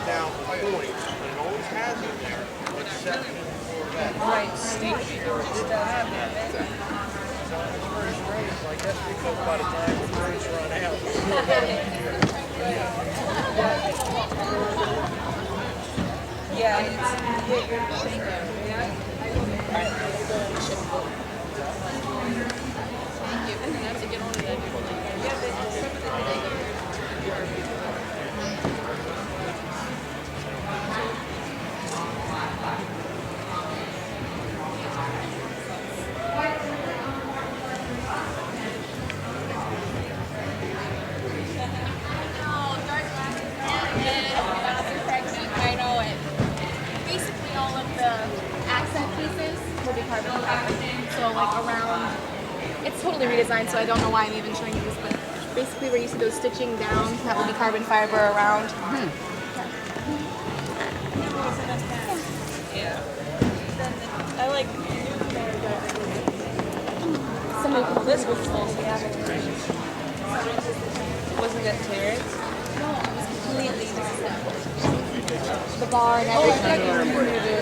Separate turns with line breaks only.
down points, but it always has in there exception Corvette.
Right, state did not have that.
So it's very strange. I guess because by the time the points run out,
Yeah, it's
I know it. Basically, all of the accent pieces will be carbon fiber. So, like around, it's totally redesigned. So I don't know why I'm even showing you this, but basically, where you see those stitching down, that will be carbon fiber around.
yeah. I like
Some new
this was also wasn't that Terrence?
No, it was completely just the bar and everything.